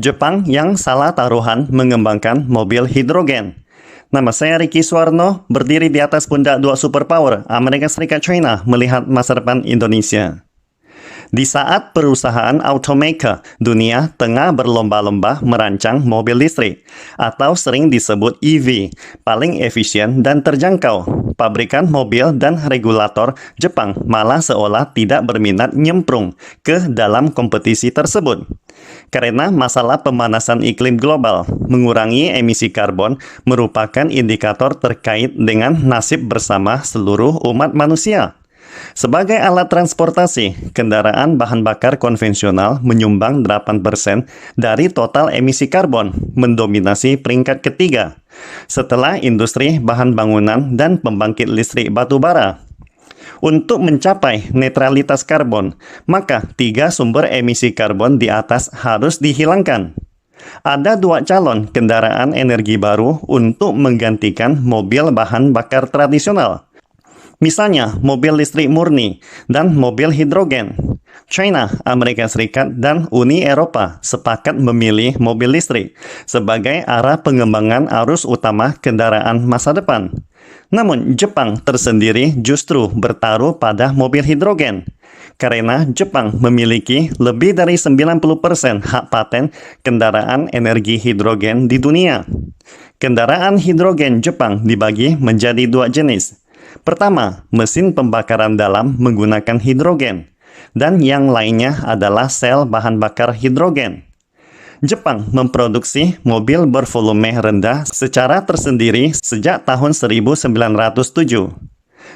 Jepang yang salah taruhan mengembangkan mobil hidrogen. Nama saya Ricky Suwarno, berdiri di atas pundak dua superpower, Amerika Serikat China, melihat masa depan Indonesia. Di saat perusahaan automaker dunia tengah berlomba-lomba merancang mobil listrik, atau sering disebut EV, paling efisien dan terjangkau, pabrikan mobil dan regulator Jepang malah seolah tidak berminat nyemplung ke dalam kompetisi tersebut. Karena masalah pemanasan iklim global, mengurangi emisi karbon merupakan indikator terkait dengan nasib bersama seluruh umat manusia. Sebagai alat transportasi, kendaraan bahan bakar konvensional menyumbang 8% dari total emisi karbon, mendominasi peringkat ketiga, setelah industri bahan bangunan dan pembangkit listrik batu bara. Untuk mencapai netralitas karbon, maka 3 sumber emisi karbon di atas harus dihilangkan. Ada 2 calon kendaraan energi baru untuk menggantikan mobil bahan bakar tradisional. Misalnya, mobil listrik murni dan mobil hidrogen. China, Amerika Serikat, dan Uni Eropa sepakat memilih mobil listrik sebagai arah pengembangan arus utama kendaraan masa depan. Namun, Jepang tersendiri justru bertaruh pada mobil hidrogen, karena Jepang memiliki lebih dari 90% hak paten kendaraan energi hidrogen di dunia. Kendaraan hidrogen Jepang dibagi menjadi 2 jenis. Pertama, mesin pembakaran dalam menggunakan hidrogen, dan yang lainnya adalah sel bahan bakar hidrogen. Jepang memproduksi mobil bervolume rendah secara tersendiri sejak tahun 1907.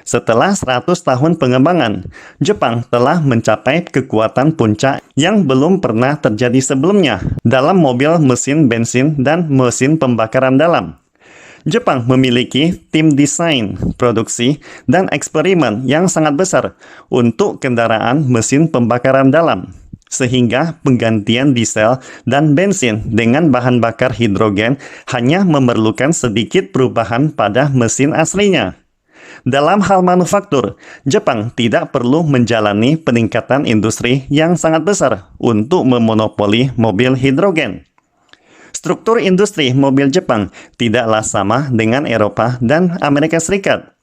Setelah 100 tahun pengembangan, Jepang telah mencapai kekuatan puncak yang belum pernah terjadi sebelumnya dalam mobil mesin bensin dan mesin pembakaran dalam. Jepang memiliki tim desain, produksi, dan eksperimen yang sangat besar untuk kendaraan mesin pembakaran dalam, sehingga penggantian diesel dan bensin dengan bahan bakar hidrogen hanya memerlukan sedikit perubahan pada mesin aslinya. Dalam hal manufaktur, Jepang tidak perlu menjalani peningkatan industri yang sangat besar untuk memonopoli mobil hidrogen. Struktur industri mobil Jepang tidaklah sama dengan Eropa dan Amerika Serikat.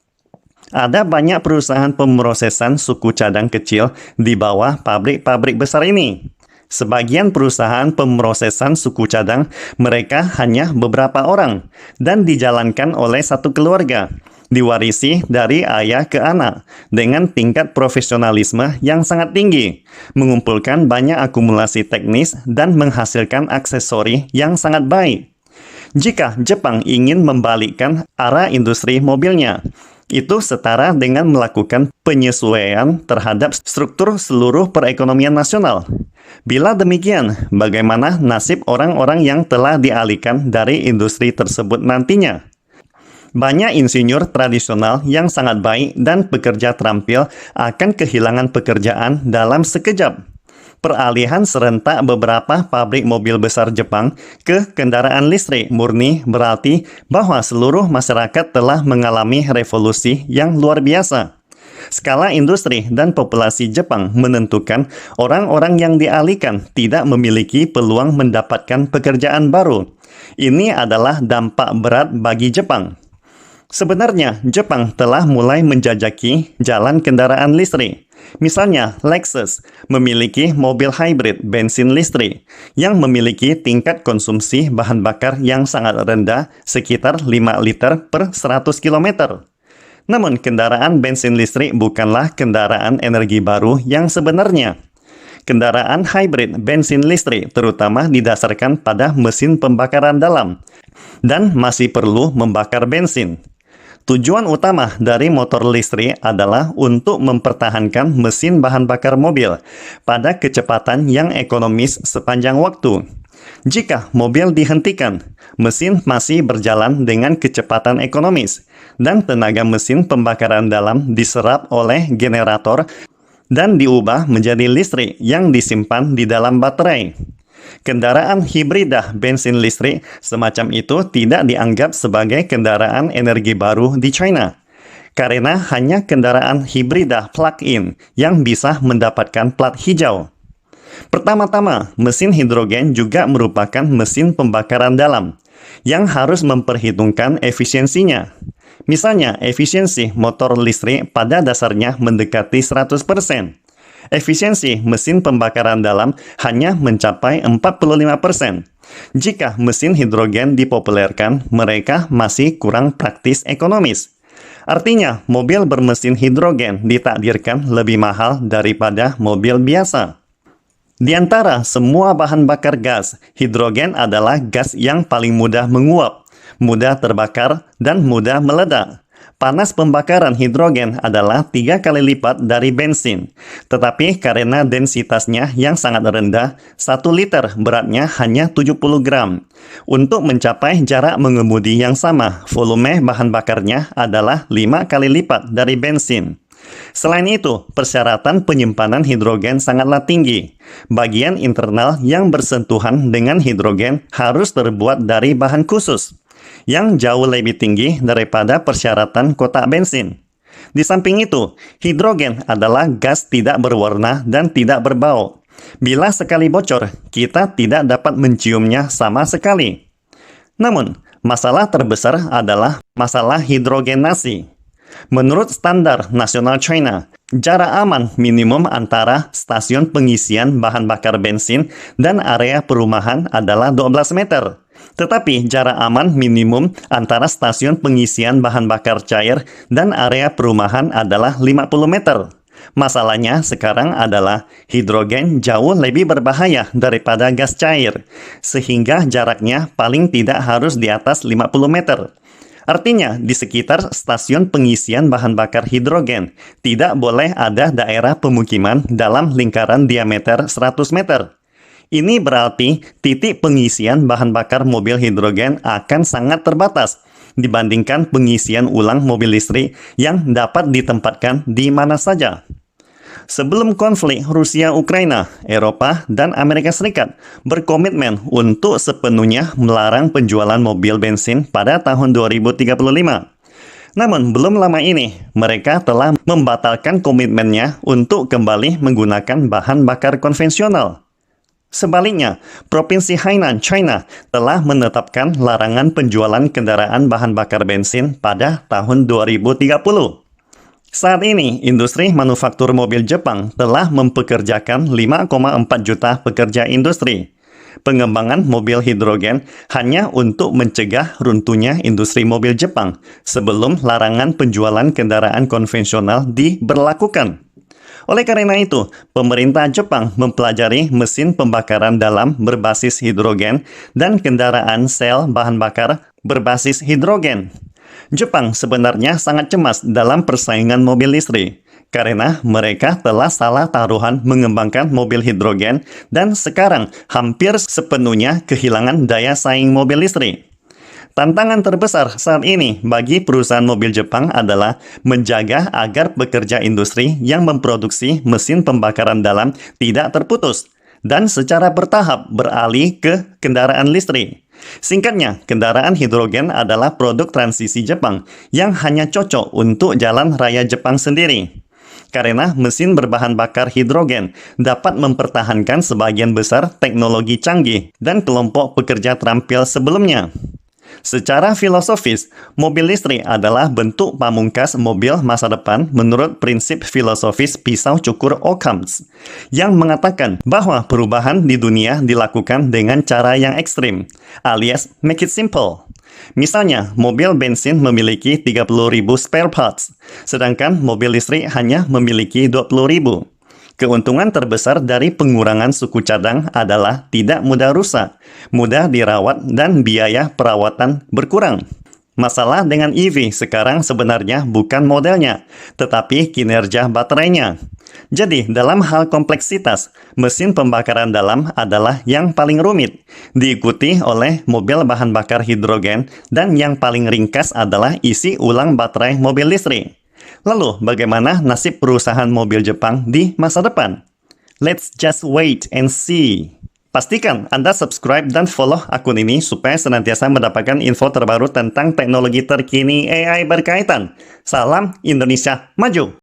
Ada banyak perusahaan pemrosesan suku cadang kecil di bawah pabrik-pabrik besar ini. Sebagian perusahaan pemrosesan suku cadang mereka hanya beberapa orang dan dijalankan oleh satu keluarga, diwarisi dari ayah ke anak dengan tingkat profesionalisme yang sangat tinggi, mengumpulkan banyak akumulasi teknis dan menghasilkan aksesori yang sangat baik. Jika Jepang ingin membalikkan arah industri mobilnya, itu setara dengan melakukan penyesuaian terhadap struktur seluruh perekonomian nasional. Bila demikian, bagaimana nasib orang-orang yang telah dialihkan dari industri tersebut nantinya? Banyak insinyur tradisional yang sangat baik dan pekerja terampil akan kehilangan pekerjaan dalam sekejap. Peralihan serentak beberapa pabrik mobil besar Jepang ke kendaraan listrik murni berarti bahwa seluruh masyarakat telah mengalami revolusi yang luar biasa. Skala industri dan populasi Jepang menentukan orang-orang yang dialihkan tidak memiliki peluang mendapatkan pekerjaan baru. Ini adalah dampak berat bagi Jepang. Sebenarnya, Jepang telah mulai menjajaki jalan kendaraan listrik. Misalnya, Lexus memiliki mobil hybrid bensin listrik yang memiliki tingkat konsumsi bahan bakar yang sangat rendah, sekitar 5 liter per 100 km. Namun, kendaraan bensin listrik bukanlah kendaraan energi baru yang sebenarnya. Kendaraan hybrid bensin listrik terutama didasarkan pada mesin pembakaran dalam dan masih perlu membakar bensin. Tujuan utama dari motor listrik adalah untuk mempertahankan mesin bahan bakar mobil pada kecepatan yang ekonomis sepanjang waktu. Jika mobil dihentikan, mesin masih berjalan dengan kecepatan ekonomis, dan tenaga mesin pembakaran dalam diserap oleh generator dan diubah menjadi listrik yang disimpan di dalam baterai. Kendaraan hibrida bensin listrik semacam itu tidak dianggap sebagai kendaraan energi baru di China, karena hanya kendaraan hibrida plug-in yang bisa mendapatkan plat hijau. Pertama-tama, mesin hidrogen juga merupakan mesin pembakaran dalam yang harus memperhitungkan efisiensinya. Misalnya, efisiensi motor listrik pada dasarnya mendekati 100%. Efisiensi mesin pembakaran dalam hanya mencapai 45%. Jika mesin hidrogen dipopulerkan, mereka masih kurang praktis ekonomis. Artinya, mobil bermesin hidrogen ditakdirkan lebih mahal daripada mobil biasa. Di antara semua bahan bakar gas, hidrogen adalah gas yang paling mudah menguap, mudah terbakar, dan mudah meledak. Panas pembakaran hidrogen adalah 3 kali lipat dari bensin. Tetapi karena densitasnya yang sangat rendah, 1 liter beratnya hanya 70 gram. Untuk mencapai jarak mengemudi yang sama, volume bahan bakarnya adalah 5 kali lipat dari bensin. Selain itu, persyaratan penyimpanan hidrogen sangatlah tinggi. Bagian internal yang bersentuhan dengan hidrogen harus terbuat dari bahan khusus yang jauh lebih tinggi daripada persyaratan kotak bensin. Di samping itu, hidrogen adalah gas tidak berwarna dan tidak berbau. Bila sekali bocor, kita tidak dapat menciumnya sama sekali. Namun, masalah terbesar adalah masalah hidrogenasi. Menurut standar nasional China, jarak aman minimum antara stasiun pengisian bahan bakar bensin dan area perumahan adalah 12 meter. Tetapi jarak aman minimum antara stasiun pengisian bahan bakar cair dan area perumahan adalah 50 meter. Masalahnya sekarang adalah hidrogen jauh lebih berbahaya daripada gas cair, sehingga jaraknya paling tidak harus di atas 50 meter. Artinya, di sekitar stasiun pengisian bahan bakar hidrogen, tidak boleh ada daerah pemukiman dalam lingkaran diameter 100 meter. Ini berarti titik pengisian bahan bakar mobil hidrogen akan sangat terbatas dibandingkan pengisian ulang mobil listrik yang dapat ditempatkan di mana saja. Sebelum konflik Rusia-Ukraina, Eropa dan Amerika Serikat berkomitmen untuk sepenuhnya melarang penjualan mobil bensin pada tahun 2035. Namun, belum lama ini, mereka telah membatalkan komitmennya untuk kembali menggunakan bahan bakar konvensional. Sebaliknya, Provinsi Hainan, China telah menetapkan larangan penjualan kendaraan bahan bakar bensin pada tahun 2030. Saat ini, industri manufaktur mobil Jepang telah mempekerjakan 5,4 juta pekerja industri. Pengembangan mobil hidrogen hanya untuk mencegah runtuhnya industri mobil Jepang sebelum larangan penjualan kendaraan konvensional diberlakukan. Oleh karena itu, pemerintah Jepang mempelajari mesin pembakaran dalam berbasis hidrogen dan kendaraan sel bahan bakar berbasis hidrogen. Jepang sebenarnya sangat cemas dalam persaingan mobil listrik, karena mereka telah salah taruhan mengembangkan mobil hidrogen dan sekarang hampir sepenuhnya kehilangan daya saing mobil listrik. Tantangan terbesar saat ini bagi perusahaan mobil Jepang adalah menjaga agar pekerja industri yang memproduksi mesin pembakaran dalam tidak terputus dan secara bertahap beralih ke kendaraan listrik. Singkatnya, kendaraan hidrogen adalah produk transisi Jepang yang hanya cocok untuk jalan raya Jepang sendiri. Karena mesin berbahan bakar hidrogen dapat mempertahankan sebagian besar teknologi canggih dan kelompok pekerja terampil sebelumnya. Secara filosofis, mobil listrik adalah bentuk pamungkas mobil masa depan menurut prinsip filosofis pisau cukur Occam's, yang mengatakan bahwa perubahan di dunia dilakukan dengan cara yang ekstrim, alias make it simple. Misalnya, mobil bensin memiliki 30.000 spare parts, sedangkan mobil listrik hanya memiliki 20.000. Keuntungan terbesar dari pengurangan suku cadang adalah tidak mudah rusak, mudah dirawat, dan biaya perawatan berkurang. Masalah dengan EV sekarang sebenarnya bukan modelnya, tetapi kinerja baterainya. Jadi, dalam hal kompleksitas, mesin pembakaran dalam adalah yang paling rumit, diikuti oleh mobil bahan bakar hidrogen, dan yang paling ringkas adalah isi ulang baterai mobil listrik. Lalu, bagaimana nasib perusahaan mobil Jepang di masa depan? Let's just wait and see. Pastikan Anda subscribe dan follow akun ini supaya senantiasa mendapatkan info terbaru tentang teknologi terkini AI berkaitan. Salam Indonesia Maju!